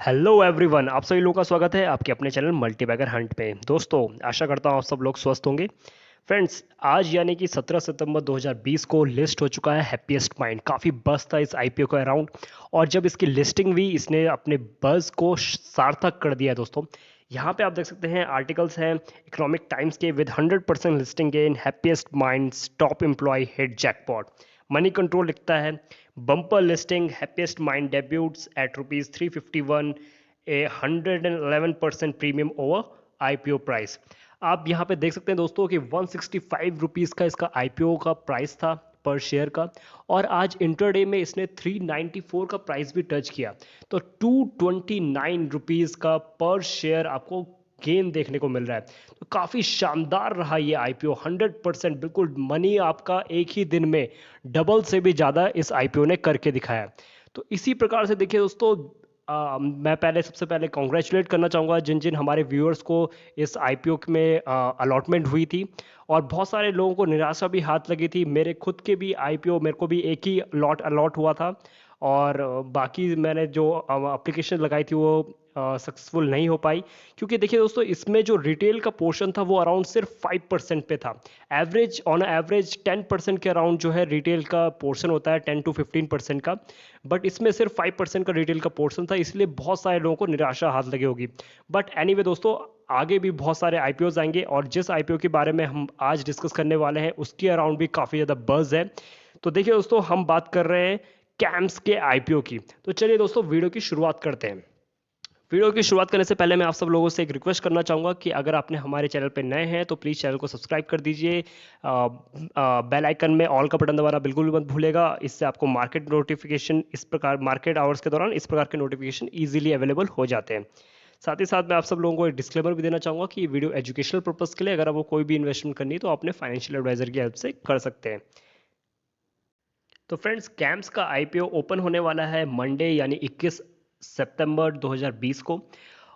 Hello everyone, आप सभी लोगों का स्वागत है आपके अपने चैनल मल्टीबैगर हंट पे। दोस्तों, आशा करता हूँ आप सब लोग स्वस्थ होंगे। फ्रेंड्स, आज यानी कि 17 सितंबर 2020 को लिस्ट हो चुका है हैप्पीएस्ट माइंड। काफ़ी बज़ था इस आईपीओ के अराउंड, और जब इसकी लिस्टिंग हुई इसने अपने बज़ को सार्थक कर दिया है। दोस्तों, यहाँ पे आप देख सकते हैं आर्टिकल्स हैं इकोनॉमिक टाइम्स के। With 100% listing gain, Happiest Minds top employ hit jackpot. Moneycontrol लिखता है bumper listing Happiest Mind debuts at rupees 351, a 111% premium over IPO price. आप यहाँ पे देख सकते हैं दोस्तों कि 165 रुपीज़ का इसका आईपीओ का प्राइस था पर शेयर का, और आज इंटरडे में इसने 394 का प्राइस भी टच किया। तो 229 रुपीज़ का पर शेयर आपको गेन देखने को मिल रहा है। तो काफ़ी शानदार रहा ये आईपीओ। 100% बिल्कुल मनी आपका एक ही दिन में डबल से भी ज़्यादा इस आईपीओ ने करके दिखाया। तो इसी प्रकार से देखिए दोस्तों, मैं सबसे पहले कॉन्ग्रेचुलेट करना चाहूँगा जिन जिन हमारे व्यूअर्स को इस आईपीओ में अलॉटमेंट हुई थी। और बहुत सारे लोगों को निराशा भी हाथ लगी थी। मेरे खुद के भी आईपीओ, मेरे को भी एक ही लॉट अलॉट हुआ था, और बाकी मैंने जो एप्लीकेशन लगाई थी वो सक्सेसफुल नहीं हो पाई। क्योंकि देखिए दोस्तों, इसमें जो रिटेल का पोर्शन था वो अराउंड सिर्फ 5% पे था। एवरेज ऑन एवरेज 10% के अराउंड जो है रिटेल का पोर्शन होता है, 10 to 15% का। बट इसमें सिर्फ 5% का रिटेल का पोर्शन था, इसलिए बहुत सारे लोगों को निराशा हाथ लगी होगी। बट एनीवे दोस्तों, आगे भी बहुत सारे आईपीओज आएंगे, और जिस आईपीओ के बारे में हम आज डिस्कस करने वाले हैं उसके अराउंड भी काफ़ी ज़्यादा बज़ है। तो देखिए दोस्तों, हम बात कर रहे हैं कैम्स के आईपीओ की। तो चलिए दोस्तों, वीडियो की शुरुआत करते हैं। वीडियो की शुरुआत करने से पहले मैं आप सब लोगों से एक रिक्वेस्ट करना चाहूँगा कि अगर आपने हमारे चैनल पर नए हैं तो प्लीज़ चैनल को सब्सक्राइब कर दीजिए। बेल आइकन में ऑल का बटन दबाना बिल्कुल भी मत भूलेगा। इससे आपको मार्केट नोटिफिकेशन, इस प्रकार मार्केट आवर्स के दौरान इस प्रकार के नोटिफिकेशन ईजिली अवेलेबल हो जाते हैं। साथ ही साथ मैं आप सब लोगों को एक डिस्क्लेमर भी देना चाहूँगा कि ये वीडियो एजुकेशनल पर्पज़ के लिए, अगर आपको कोई भी इन्वेस्टमेंट करनी है तो अपने फाइनेंशियल एडवाइजर की हेल्प से कर सकते हैं। तो फ्रेंड्स, कैम्स का आईपीओ ओपन होने वाला है मंडे यानी 21 सितंबर 2020 को।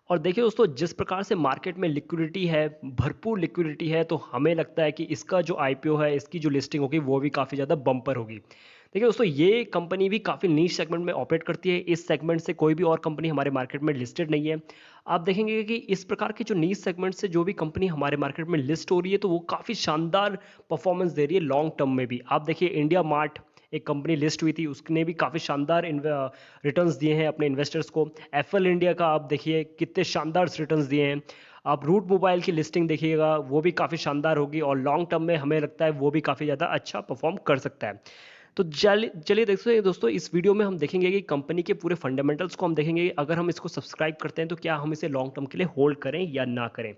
और देखिए दोस्तों, जिस प्रकार से मार्केट में लिक्विडिटी है, भरपूर लिक्विडिटी है, तो हमें लगता है कि इसका जो आईपीओ है, इसकी जो लिस्टिंग होगी वो भी काफ़ी ज़्यादा बम्पर होगी। देखिए दोस्तों, ये कंपनी भी काफ़ी नीश सेगमेंट में ऑपरेट करती है। इस सेगमेंट से कोई भी और कंपनी हमारे मार्केट में लिस्टेड नहीं है। आप देखेंगे कि इस प्रकार के जो नीश सेगमेंट से जो भी कंपनी हमारे मार्केट में लिस्ट हो रही है तो वो काफ़ी शानदार परफॉर्मेंस दे रही है लॉन्ग टर्म में भी। आप देखिए, इंडिया मार्ट एक कंपनी लिस्ट हुई थी, उसने भी काफ़ी शानदार रिटर्न्स दिए हैं अपने इन्वेस्टर्स को। एफएल इंडिया का आप देखिए कितने शानदार रिटर्न्स दिए हैं। आप रूट मोबाइल की लिस्टिंग देखिएगा, वो भी काफ़ी शानदार होगी, और लॉन्ग टर्म में हमें लगता है वो भी काफ़ी ज़्यादा अच्छा परफॉर्म कर सकता है। तो चलिए देखते हैं दोस्तों, इस वीडियो में हम देखेंगे कि कंपनी के पूरे फंडामेंटल्स को हम देखेंगे। अगर हम इसको सब्सक्राइब करते हैं तो क्या हम इसे लॉन्ग टर्म के लिए होल्ड करें या ना करें।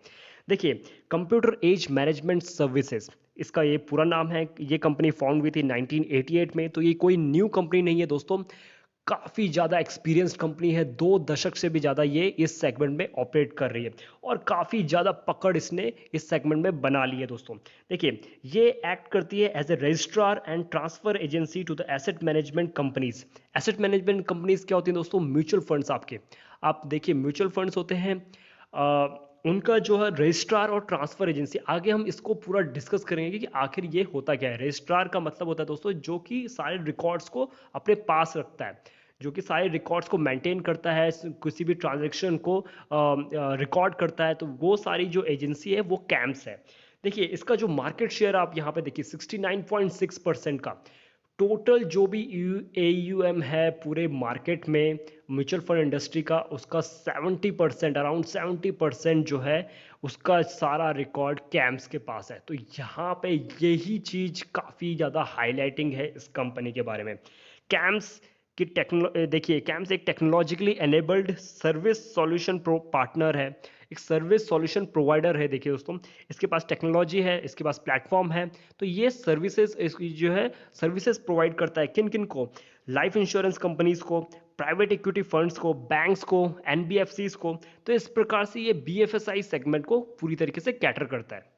देखिए, कंप्यूटर एज मैनेजमेंट सर्विसेज इसका ये पूरा नाम है। ये कंपनी फाउंड हुई थी 1988 में। तो ये कोई न्यू कंपनी नहीं है दोस्तों, काफ़ी ज़्यादा एक्सपीरियंस्ड कंपनी है। 2 दशक से भी ज़्यादा ये इस सेगमेंट में ऑपरेट कर रही है, और काफ़ी ज़्यादा पकड़ इसने इस सेगमेंट में बना ली है दोस्तों। देखिए, ये एक्ट करती है as a registrar and transfer agency to the asset management companies. Asset management companies क्या होती हैं दोस्तों? म्यूचुअल फंड्स आपके। आप देखिए, म्यूचुअल फंड्स होते हैं, उनका जो है रजिस्ट्रार और ट्रांसफर एजेंसी। आगे हम इसको पूरा डिस्कस करेंगे कि आखिर ये होता क्या है। रजिस्ट्रार का मतलब होता है दोस्तों जो कि सारे रिकॉर्ड्स को अपने पास रखता है, जो कि सारे रिकॉर्ड्स को मेंटेन करता है, किसी भी ट्रांजैक्शन को रिकॉर्ड करता है। तो वो सारी जो एजेंसी है वो कैम्स है। देखिए, इसका जो मार्केट शेयर आप यहाँ पे देखिए 69.6% का। टोटल जो भी AUM है पूरे मार्केट में म्यूचुअल फंड इंडस्ट्री का, उसका 70%, अराउंड 70% जो है उसका सारा रिकॉर्ड कैम्स के पास है। तो यहाँ पे यही चीज़ काफ़ी ज़्यादा हाईलाइटिंग है इस कंपनी के बारे में। कैम्स की देखिए, कैम्स एक technologically enabled service solution pro partner है, एक सर्विस सॉल्यूशन प्रोवाइडर है। देखिए दोस्तों, इसके पास टेक्नोलॉजी है, इसके पास प्लेटफॉर्म है। तो ये सर्विसेज इसकी जो है सर्विसेज प्रोवाइड करता है किन किन को? लाइफ इंश्योरेंस कंपनीज को, प्राइवेट इक्विटी फंड्स को, बैंक्स को, NBFCs को। तो इस प्रकार से ये BFSI सेगमेंट को पूरी तरीके से कैटर करता है।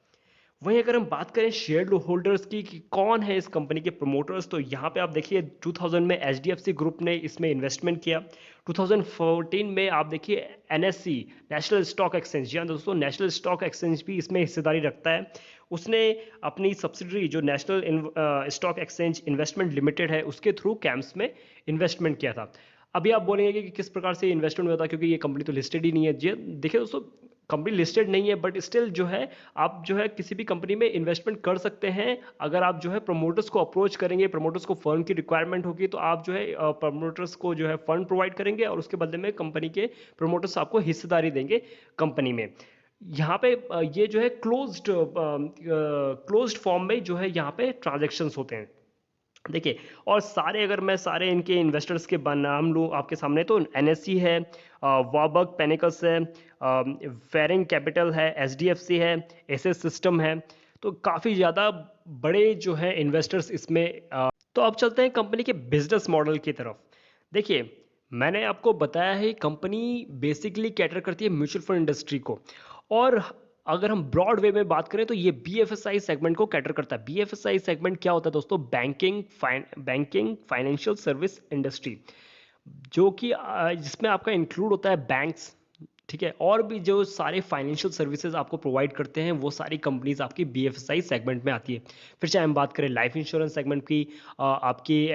वहीं अगर हम बात करें शेयर होल्डर्स की कि कौन है इस कंपनी के प्रमोटर्स, तो यहाँ पे आप देखिए 2000 में HDFC ग्रुप ने इसमें इन्वेस्टमेंट किया। 2014 में आप देखिए NSE, नेशनल स्टॉक एक्सचेंज, जी हाँ दोस्तों, नेशनल स्टॉक एक्सचेंज भी इसमें हिस्सेदारी रखता है। उसने अपनी सब्सिडरी जो national stock exchange investment limited है उसके थ्रू कैम्स में इन्वेस्टमेंट किया था। अभी आप बोलेंगे कि किस प्रकार से इन्वेस्टमेंट होता है, क्योंकि ये कंपनी तो लिस्टेड ही नहीं है। जी देखिए दोस्तों, कंपनी लिस्टेड नहीं है बट स्टिल जो है आप जो है किसी भी कंपनी में इन्वेस्टमेंट कर सकते हैं। अगर आप जो है प्रमोटर्स को अप्रोच करेंगे, प्रमोटर्स को फर्म की रिक्वायरमेंट होगी तो आप जो है प्रमोटर्स को जो है फंड प्रोवाइड करेंगे और उसके बदले में कंपनी के प्रमोटर्स आपको हिस्सेदारी देंगे कंपनी में। यहाँ पे ये जो है क्लोज्ड फॉर्म में जो है यहाँ पे ट्रांजेक्शन्स होते हैं। देखिए, और सारे अगर मैं सारे इनके इन्वेस्टर्स के नाम लूँ आपके सामने, तो एनएससी है, वाबर्ग पेनिकल्स है, फेरिंग कैपिटल है, एचडीएफसी है, एसएस सिस्टम है। तो काफ़ी ज़्यादा बड़े जो है इन्वेस्टर्स इसमें। तो अब चलते हैं कंपनी के बिजनेस मॉडल की तरफ। देखिए, मैंने आपको बताया है कंपनी बेसिकली कैटर करती है म्यूचुअल फंड इंडस्ट्री को, और अगर हम ब्रॉड वे में बात करें तो ये बीएफएसआई सेगमेंट को कैटर करता है। बीएफएसआई सेगमेंट क्या होता है दोस्तों? बैंकिंग फाइनेंशियल सर्विस इंडस्ट्री, जो कि जिसमें आपका इंक्लूड होता है बैंक्स, ठीक है, और भी जो सारे फाइनेंशियल सर्विसेज आपको प्रोवाइड करते हैं वो सारी कंपनीज आपकी बीएफएसआई सेगमेंट में आती है। फिर चाहे हम बात करें लाइफ इंश्योरेंस सेगमेंट की, आपकी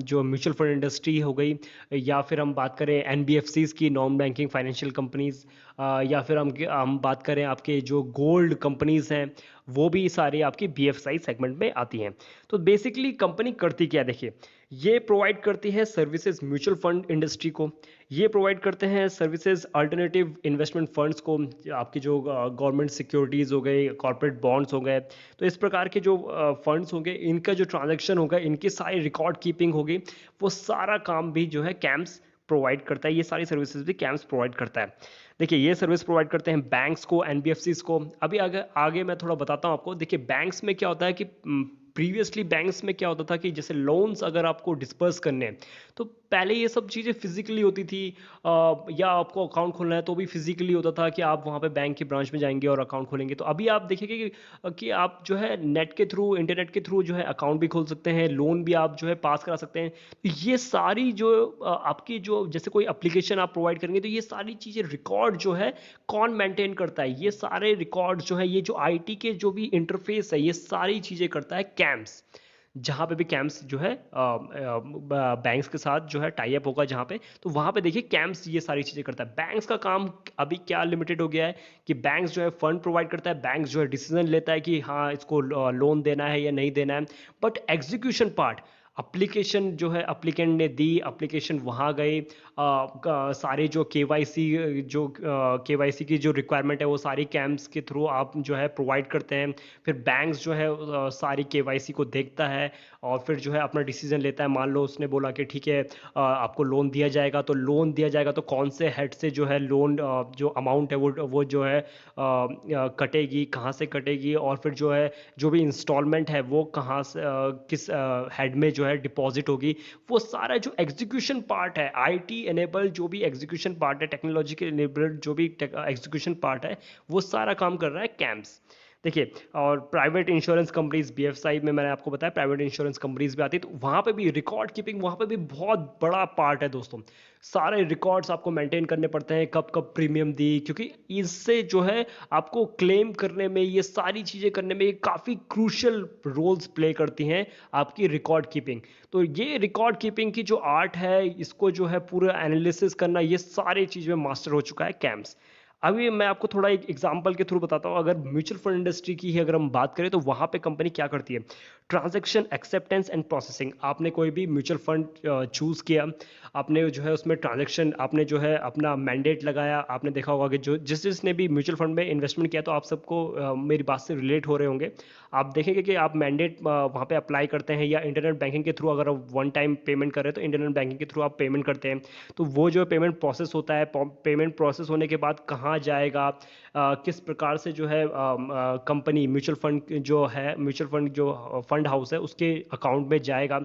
जो म्यूचुअल फंड इंडस्ट्री हो गई, या फिर हम बात करें एनबीएफसीज की, नॉन बैंकिंग फाइनेंशियल कंपनीज, या फिर हम बात करें आपके जो गोल्ड कंपनीज हैं, वो भी सारी आपकी बीएफएसआई सेगमेंट में आती हैं। तो बेसिकली कंपनी करती क्या है? देखिए, ये प्रोवाइड करती है सर्विसेज म्यूचुअल फंड इंडस्ट्री को, ये प्रोवाइड करते हैं सर्विसेज अल्टरनेटिव इन्वेस्टमेंट फंड्स को, आपकी जो गवर्नमेंट सिक्योरिटीज़ हो गई, कॉर्पोरेट बॉन्ड्स हो गए। तो इस प्रकार के जो फंड्स होंगे, इनका जो ट्रांजैक्शन होगा, इनकी सारी रिकॉर्ड कीपिंग होगी, वो सारा काम भी जो है कैम्स प्रोवाइड करता है। ये सारी सर्विसेज भी कैम्स प्रोवाइड करता है। देखिए, ये सर्विस प्रोवाइड करते हैं बैंक्स को, एनबीएफसीज को। अभी आगे मैं थोड़ा बताता हूँ आपको। देखिए, बैंक्स में क्या होता है कि प्रीवियसली बैंक्स में क्या होता था कि जैसे लोन्स अगर आपको डिस्पर्स करने हैं तो पहले ये सब चीज़ें फिजिकली होती थी, या आपको अकाउंट खोलना है तो भी फिजिकली होता था कि आप वहाँ पे बैंक के ब्रांच में जाएंगे और अकाउंट खोलेंगे। तो अभी आप देखेंगे कि आप जो है नेट के थ्रू, इंटरनेट के थ्रू जो है अकाउंट भी खोल सकते हैं, लोन भी आप जो है पास करा सकते हैं। तो ये सारी जो आपकी जो जैसे कोई एप्लीकेशन आप प्रोवाइड करेंगे तो ये सारी चीज़ें रिकॉर्ड जो है कौन मेंटेन करता है? ये सारे रिकॉर्ड जो है, ये जो आईटी के जो भी इंटरफेस है, ये सारी चीज़ें करता है कैम्स। जहाँ पे भी कैम्स जो है बैंक्स के साथ जो है टाई अप होगा जहाँ पे, तो वहाँ पे देखिए कैम्स ये सारी चीज़ें करता है। बैंक्स का काम अभी क्या लिमिटेड हो गया है कि बैंक्स जो है फंड प्रोवाइड करता है, बैंक्स जो है डिसीजन लेता है कि हाँ इसको लोन देना है या नहीं देना है। बट एग्जीक्यूशन पार्ट, एप्लीकेशन जो है अप्लीकेंट ने दी, एप्लीकेशन वहाँ गए, सारे जो केवाईसी की जो रिक्वायरमेंट है वो सारी कैम्प्स के थ्रू आप जो है प्रोवाइड करते हैं। फिर बैंक्स जो है सारी केवाईसी को देखता है और फिर जो है अपना डिसीजन लेता है। मान लो उसने बोला कि ठीक है आपको लोन दिया जाएगा, तो लोन दिया जाएगा तो कौन से हेड से जो है लोन जो अमाउंट है वो जो है कटेगी, कहाँ से कटेगी, और फिर जो है जो भी इंस्टॉलमेंट है वो कहाँ से किस हेड में जो है डिपॉजिट होगी। वो सारा जो एग्जीक्यूशन पार्ट है, आईटी एनेबल जो भी एग्जीक्यूशन पार्ट है, टेक्नोलॉजी के एनेबल्ड जो भी एग्जीक्यूशन पार्ट है, वो सारा काम कर रहा है कैम्स। देखिए, और प्राइवेट इंश्योरेंस कंपनीज, बीएफएसआई में मैंने आपको बताया प्राइवेट इंश्योरेंस कंपनीज भी आती है, तो वहाँ पे भी रिकॉर्ड कीपिंग, वहाँ पे भी बहुत बड़ा पार्ट है दोस्तों। सारे रिकॉर्ड्स आपको मेंटेन करने पड़ते हैं, कब कब प्रीमियम दी, क्योंकि इससे जो है आपको क्लेम करने में, ये सारी चीज़ें करने में काफ़ी क्रूशियल रोल्स प्ले करती हैं आपकी रिकॉर्ड कीपिंग। तो ये रिकॉर्ड कीपिंग की जो आर्ट है, इसको जो है पूरा एनालिसिस करना, ये सारी चीज़ में मास्टर हो चुका है कैम्स। अभी मैं आपको थोड़ा एक एग्जांपल के थ्रू बताता हूँ। अगर म्यूचुअल फंड इंडस्ट्री की ही अगर हम बात करें तो वहाँ पे कंपनी क्या करती है? Transaction acceptance and processing. आपने कोई भी म्यूचुअल फंड चूज़ किया, आपने जो है उसमें ट्रांजैक्शन, आपने जो है अपना मैंडेट लगाया। आपने देखा होगा कि जो जिसने भी म्यूचुअल फंड में इन्वेस्टमेंट किया, तो आप सबको मेरी बात से रिलेट हो रहे होंगे। आप देखेंगे कि आप मैंडेट वहाँ पे अप्लाई करते हैं, या इंटरनेट बैंकिंग के थ्रू अगर आप वन टाइम पेमेंट कर रहे हैं तो इंटरनेट बैंकिंग के थ्रू आप पेमेंट करते हैं। तो वो जो पेमेंट प्रोसेस होता है, पेमेंट प्रोसेस होने के बाद कहाँ जाएगा, किस प्रकार से जो है कंपनी म्यूचुअल फंड जो है, म्यूचुअल फंड जो फंड हाउस है उसके अकाउंट में जाएगा।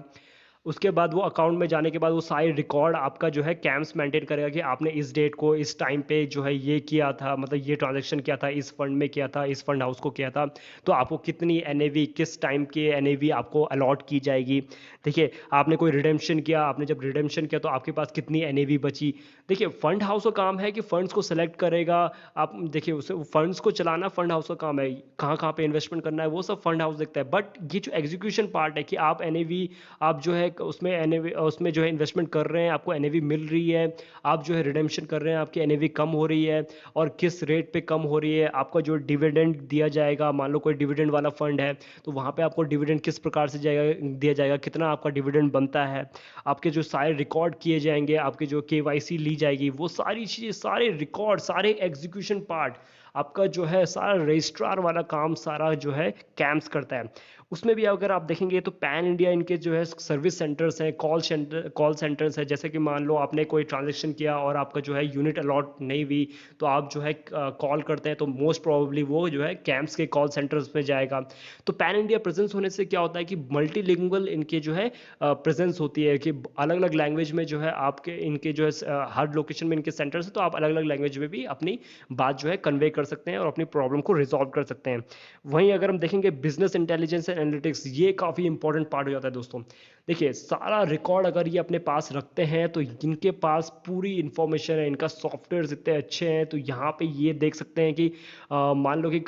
उसके बाद वो अकाउंट में जाने के बाद वो सारे रिकॉर्ड आपका जो है कैम्स मेंटेन करेगा कि आपने इस डेट को, इस टाइम पे जो है ये किया था, मतलब ये ट्रांजैक्शन किया था, इस फंड में किया था, इस फंड हाउस को किया था। तो आपको कितनी एनएवी, किस टाइम के एनएवी आपको अलॉट की जाएगी। देखिए, आपने कोई रिडेम्पशन किया, आपने जब रिडेम्पशन किया तो आपके पास कितनी एनएवी बची। देखिए, फंड हाउस का काम है कि फंड्स को सेलेक्ट करेगा। आप देखिए, उसे फंड्स को चलाना फंड हाउस का काम है, कहाँ कहाँ पे इन्वेस्टमेंट करना है वो सब फंड हाउस देखता है। बट ये जो एग्जीक्यूशन पार्ट है कि आप एनएवी, आप जो है उसमें एनएवी उसमें जो है इन्वेस्टमेंट कर रहे हैं, आपको एनएवी मिल रही है, आप जो है रिडेम्पशन कर रहे हैं, आपकी एनएवी कम हो रही है और किस रेट पे कम हो रही है, आपका जो डिविडेंड दिया जाएगा, मान लो कोई डिविडेंड वाला फंड है तो वहाँ पे आपको डिविडेंड किस प्रकार से दिया जाएगा, कितना आपका डिविडेंड बनता है, आपके जो सारे रिकॉर्ड किए जाएंगे, आपके जो केवाईसी ली जाएगी, वो सारी चीज़ें, सारे रिकॉर्ड, सारे एग्जीक्यूशन पार्ट, आपका जो है सारा रजिस्ट्रार वाला काम सारा जो है कैम्प्स करता है। उसमें भी अगर आप देखेंगे तो पैन इंडिया इनके जो है सर्विस सेंटर्स हैं, कॉल सेंटर्स हैं। जैसे कि मान लो आपने कोई ट्रांजेक्शन किया और आपका जो है यूनिट अलॉट नहीं हुई, तो आप जो है कॉल करते हैं तो मोस्ट प्रोबेबली वो जो है कैंप्स के कॉल सेंटर्स में जाएगा। तो पैन इंडिया प्रेजेंस होने से क्या होता है कि मल्टीलिंगुअल इनके जो है प्रेजेंस होती है, कि अलग अलग लैंग्वेज में जो है आपके इनके जो है हर लोकेशन में इनके सेंटर्स है, तो आप अलग अलग लैंग्वेज में भी अपनी बात जो है कन्वे कर सकते हैं और अपनी प्रॉब्लम को रिजॉल्व कर सकते हैं। वहीं अगर हम देखेंगे बिजनेस इंटेलिजेंस एंड एनालिटिक्स, ये काफ़ी इंपॉर्टेंट पार्ट हो जाता है दोस्तों। देखिए सारा रिकॉर्ड अगर ये अपने पास रखते हैं तो इनके पास पूरी इंफॉर्मेशन है, इनका सॉफ्टवेयर इतने अच्छे हैं, तो यहाँ पे ये देख सकते हैं कि मान लो कि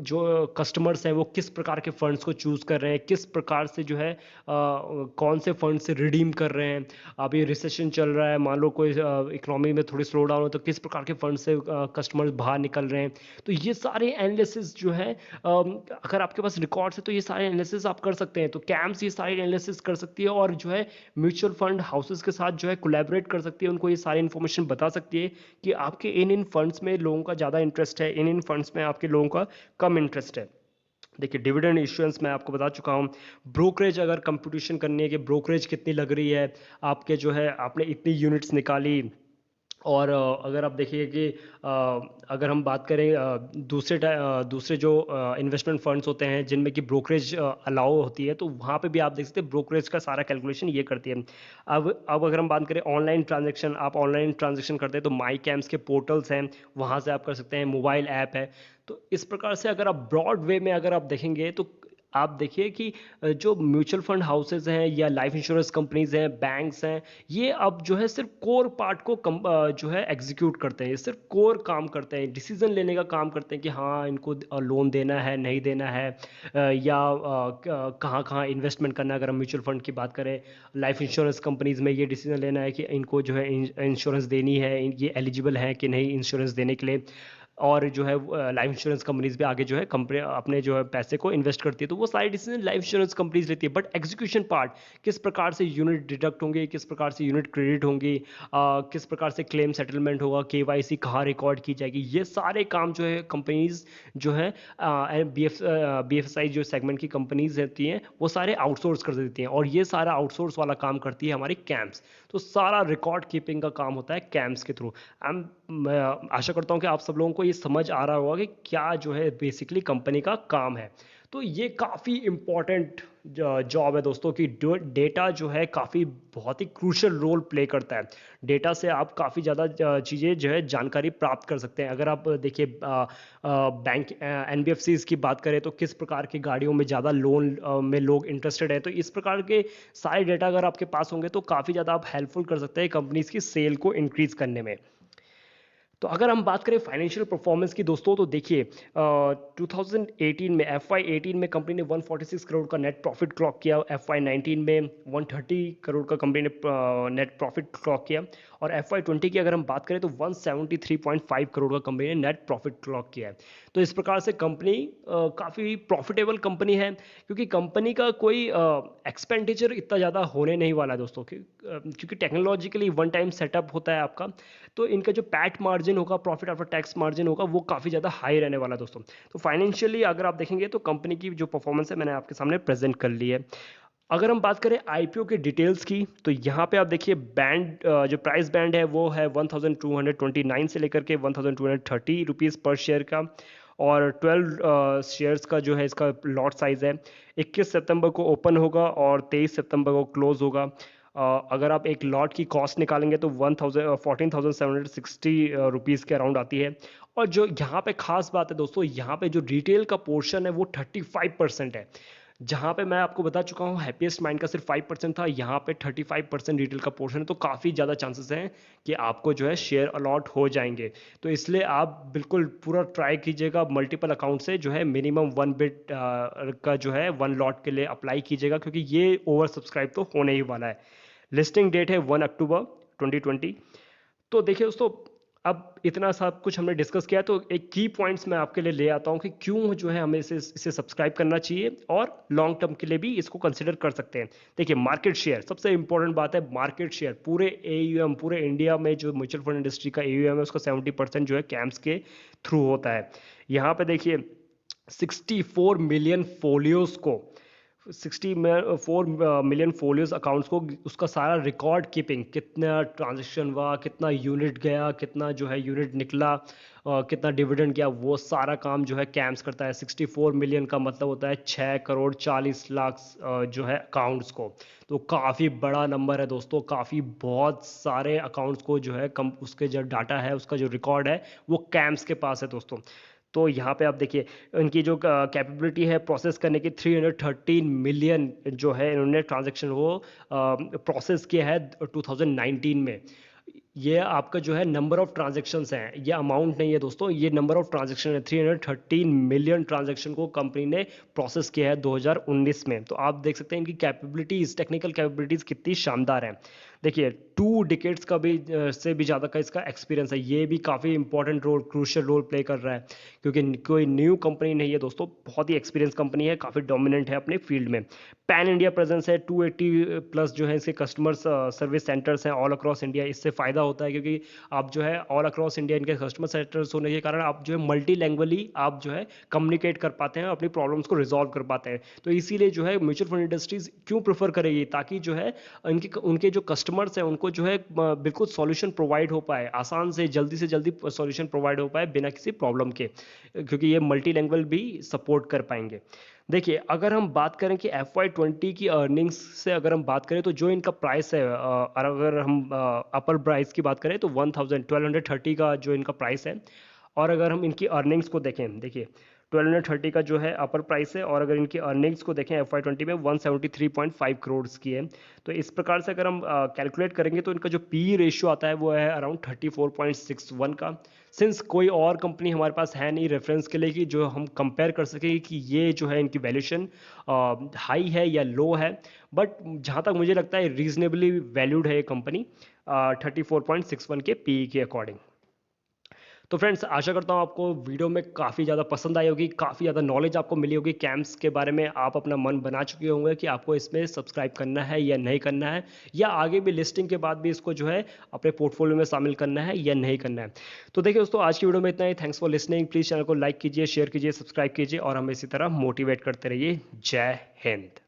जो कस्टमर्स हैं वो किस प्रकार के फंड्स को चूज़ कर रहे हैं, किस प्रकार से जो है कौन से फंड से रिडीम कर रहे हैं। अभी रिसेशन चल रहा है, मान लो कोई इकोनॉमी में थोड़ी स्लो डाउन हो तो किस प्रकार के फंड से कस्टमर्स बाहर निकल रहे हैं। तो ये सारे एनालिसिस जो है अगर आपके पास रिकॉर्ड्स है तो ये सारे एनालिसिस आप कर सकते हैं। तो कैम्स ये सारे एनालिसिस कर सकती है और जो है म्यूचुअल फंड हाउसेस के साथ जो है कोलैबोरेट कर सकती है, उनको ये सारी इन्फॉर्मेशन बता सकती है कि आपके इन फंड्स में लोगों का ज़्यादा इंटरेस्ट है, इन फंड्स में आपके लोगों का कम इंटरेस्ट है। देखिए डिविडेंड इश्यूएंस मैं आपको बता चुका हूँ। ब्रोकरेज अगर कंप्यूटेशन करनी है कि ब्रोकरेज कितनी लग रही है, आपके जो है आपने इतनी यूनिट्स निकाली। और अगर आप देखिए कि अगर हम बात करें दूसरे जो इन्वेस्टमेंट फंड्स होते हैं जिनमें कि ब्रोकरेज अलाउ होती है, तो वहाँ पे भी आप देख सकते हैं ब्रोकरेज का सारा कैलकुलेशन ये करती है। अब अगर हम बात करें ऑनलाइन ट्रांजैक्शन, आप ऑनलाइन ट्रांजैक्शन करते हैं तो माई कैम्स के पोर्टल्स हैं, वहाँ से आप कर सकते हैं, मोबाइल ऐप है। तो इस प्रकार से अगर आप ब्रॉड वे में अगर आप देखेंगे तो आप देखिए कि जो म्यूचुअल फंड हाउसेज हैं या लाइफ इंश्योरेंस कंपनीज हैं, बैंक्स हैं, ये अब जो है सिर्फ कोर पार्ट को जो है एग्जीक्यूट करते हैं, ये सिर्फ कोर काम करते हैं, डिसीजन लेने का काम करते हैं कि हाँ इनको लोन देना है नहीं देना है, या कहाँ कहाँ इन्वेस्टमेंट करना है। अगर हम म्यूचुअल फंड की बात करें, लाइफ इंश्योरेंस कंपनीज में ये डिसीजन लेना है कि इनको जो है इंश्योरेंस देनी है, ये एलिजिबल है कि नहीं इंश्योरेंस देने के लिए। और जो है लाइफ इंश्योरेंस कंपनीज भी आगे जो है कंपनी अपने जो है पैसे को इन्वेस्ट करती है, तो वो सारी डिसीजन लाइफ इंश्योरेंस कंपनीज लेती है। बट एग्जीक्यूशन पार्ट, किस प्रकार से यूनिट डिडक्ट होंगे, किस प्रकार से यूनिट क्रेडिट होंगी, किस प्रकार से क्लेम सेटलमेंट होगा, केवाईसी कहाँ रिकॉर्ड की जाएगी, ये सारे काम जो है कंपनीज जो है बीएफएसआई जो सेगमेंट की कंपनीज रहती हैं वो सारे आउटसोर्स कर देती हैं, और ये सारा आउटसोर्स वाला काम करती है हमारी कैम्प्स। तो सारा रिकॉर्ड कीपिंग का काम होता है कैम्प्स के थ्रू। मैं आशा करता हूँ कि आप सब लोगों को ये समझ आ रहा होगा कि क्या जो है बेसिकली कंपनी का काम है। तो ये काफ़ी इम्पॉर्टेंट जॉब है दोस्तों की। डेटा जो है काफ़ी बहुत ही क्रूशल रोल प्ले करता है। डेटा से आप काफ़ी ज़्यादा चीज़ें जो है जानकारी प्राप्त कर सकते हैं। अगर आप देखिए बैंक एनबीएफसीज की बात करें तो किस प्रकार की गाड़ियों में ज़्यादा लोन में लोग इंटरेस्टेड है, तो इस प्रकार के सारे डेटा अगर आपके पास होंगे तो काफ़ी ज़्यादा आप हेल्पफुल कर सकते हैं कंपनीज की सेल को इंक्रीज करने में। तो अगर हम बात करें फाइनेंशियल परफॉर्मेंस की दोस्तों, तो देखिए 2018 में FY18 में कंपनी ने 146 करोड़ का नेट प्रॉफिट क्लॉक किया, FY19 में 130 करोड़ का कंपनी ने नेट प्रॉफिट क्लॉक किया, और FY20 की अगर हम बात करें तो 173.5 करोड़ का कंपनी ने नेट प्रॉफिट क्लॉक किया है। तो इस प्रकार से कंपनी काफ़ी प्रॉफिटेबल कंपनी है, क्योंकि कंपनी का कोई एक्सपेंडिचर इतना ज़्यादा होने नहीं वाला है दोस्तों, क्योंकि टेक्नोलॉजिकली वन टाइम सेटअप होता है आपका। तो इनका जो पैट मार्जिन होगा, प्रॉफिट आफ्टर टैक्स मार्जिन होगा, वो काफ़ी ज़्यादा हाई रहने वाला है दोस्तों। तो फाइनेंशियली अगर आप देखेंगे तो कंपनी की जो परफॉर्मेंस है मैंने आपके सामने प्रेजेंट कर ली है। अगर हम बात करें आईपीओ के डिटेल्स की, तो यहाँ पे आप देखिए बैंड जो प्राइस बैंड है वो है 1229 से लेकर के 1230 रुपीज़ पर शेयर का, और 12 शेयर्स का जो है इसका लॉट साइज़ है। 21 सितंबर को ओपन होगा और 23 सितंबर को क्लोज होगा। अगर आप एक लॉट की कॉस्ट निकालेंगे तो 14,760 रुपीज़ के अराउंड आती है। और जो यहाँ पे खास बात है दोस्तों, यहाँ पे जो रिटेल का पोर्शन है वो 35% है, जहाँ पे मैं आपको बता चुका हूँ हैप्पीएस्ट माइंड का सिर्फ 5% था, यहाँ पे 35% रिटेल का पोर्शन है, तो काफ़ी ज़्यादा चांसेस हैं कि आपको जो है शेयर अलॉट हो जाएंगे। तो इसलिए आप बिल्कुल पूरा ट्राई कीजिएगा, मल्टीपल अकाउंट से जो है मिनिमम 1 बिट का जो है 1 लॉट के लिए अप्लाई कीजिएगा, क्योंकि ये ओवर सब्सक्राइब तो होने ही वाला है। लिस्टिंग डेट है 1 अक्टूबर 2020। तो देखिए दोस्तों, अब इतना सब कुछ हमने डिस्कस किया, तो एक की पॉइंट्स मैं आपके लिए ले आता हूं कि क्यों जो है हमें इसे सब्सक्राइब करना चाहिए और लॉन्ग टर्म के लिए भी इसको कंसिडर कर सकते हैं। देखिए, मार्केट शेयर सबसे इंपॉर्टेंट बात है। मार्केट शेयर पूरे एयूएम, पूरे इंडिया में जो म्यूचुअल फंड इंडस्ट्री का एयूएम है, उसका 70% जो है कैम्स के थ्रू होता है। यहाँ पे देखिए 64 मिलियन फोलियोज को 64 मिलियन फोलियोज अकाउंट्स को, उसका सारा रिकॉर्ड कीपिंग, कितना ट्रांजेक्शन हुआ, कितना यूनिट गया, कितना जो है यूनिट निकला, कितना डिविडेंड गया, वो सारा काम जो है कैम्स करता है। 64 मिलियन का मतलब होता है 6 करोड़ 40 लाख जो है अकाउंट्स को। तो काफ़ी बड़ा नंबर है दोस्तों, काफ़ी बहुत सारे अकाउंट्स को जो है कम, उसके जो डाटा है, उसका जो रिकॉर्ड है, वो कैम्स के पास है दोस्तों। तो यहाँ पे आप देखिए इनकी जो कैपेबिलिटी है प्रोसेस करने की, 313 मिलियन जो है इन्होंने ट्रांजैक्शन वो प्रोसेस किया है 2019 में। ये आपका जो है नंबर ऑफ ट्रांजैक्शंस हैं, ये अमाउंट नहीं है दोस्तों, ये नंबर ऑफ ट्रांजैक्शन है। 313 मिलियन ट्रांजैक्शन को कंपनी ने प्रोसेस किया है 2019 में। तो आप देख सकते हैं इनकी कैपेबिलिटीज, टेक्निकल कैपेबिलिटीज कितनी शानदार है। देखिए 2 डिकेड्स का भी से भी ज़्यादा का इसका एक्सपीरियंस है। ये भी काफ़ी important role, crucial role play कर रहा है, क्योंकि कोई न्यू कंपनी नहीं है दोस्तों, बहुत ही एक्सपीरियंस कंपनी है, काफ़ी डोमिनेंट है अपने फील्ड में। पैन इंडिया प्रेजेंस है, 280 प्लस जो है इसके कस्टमर्स सर्विस सेंटर्स हैं ऑल अक्रॉस इंडिया। इससे फ़ायदा होता है क्योंकि आप जो है ऑल अक्रॉस इंडिया इनके कस्टमर सेंटर्स होने के कारण आप जो है मल्टी लैंग्वेजली आप जो है कम्युनिकेट कर पाते हैं, अपनी प्रॉब्लम्स को रिजॉल्व कर पाते हैं। तो इसीलिए जो है म्यूचुअल फंड इंडस्ट्रीज क्यों प्रेफर करेगी, ताकि जो है उनके जो कस्टमर्स हैं उनको जो है बिल्कुल सॉल्यूशन प्रोवाइड हो पाए, आसान से जल्दी सॉल्यूशन प्रोवाइड हो पाए बिना किसी प्रॉब्लम के, क्योंकि ये मल्टी लैंग्वेज भी सपोर्ट कर पाएंगे। देखिए, अगर हम बात करें कि FY20 की अर्निंग्स से अगर हम बात करें, तो जो इनका प्राइस है, और अगर हम अपर प्राइस की बात करें तो 1230 का जो इनका प्राइस है, और अगर हम इनकी अर्निंग्स को देखें, देखिए 1230 का जो है अपर प्राइस है, और अगर इनकी अर्निंग्स को देखें FY20 में 173.5 करोड़ की है। तो इस प्रकार से अगर हम कैलकुलेट करेंगे तो इनका जो पी रेशियो आता है वो है अराउंड 34.61 का। सिंस कोई और कंपनी हमारे पास है नहीं रेफरेंस के लिए कि जो हम कंपेयर कर सकें कि ये जो है इनकी वैल्यूएशन हाई है या लो है, बट जहाँ तक मुझे लगता है रीजनेबली वैल्यूड है ये कंपनी 34.61 के पी के अकॉर्डिंग। तो फ्रेंड्स, आशा करता हूँ आपको वीडियो में काफ़ी ज़्यादा पसंद आई होगी, काफ़ी ज़्यादा नॉलेज आपको मिली होगी कैम्प्स के बारे में। आप अपना मन बना चुके होंगे कि आपको इसमें सब्सक्राइब करना है या नहीं करना है, या आगे भी लिस्टिंग के बाद भी इसको जो है अपने पोर्टफोलियो में शामिल करना है या नहीं करना है। तो देखिए दोस्तों, आज की वीडियो में इतना ही। Thanks for listening. Please channel को लाइक कीजिए, शेयर कीजिए, सब्सक्राइब कीजिए और हमें इसी तरह मोटिवेट करते रहिए। जय हिंद।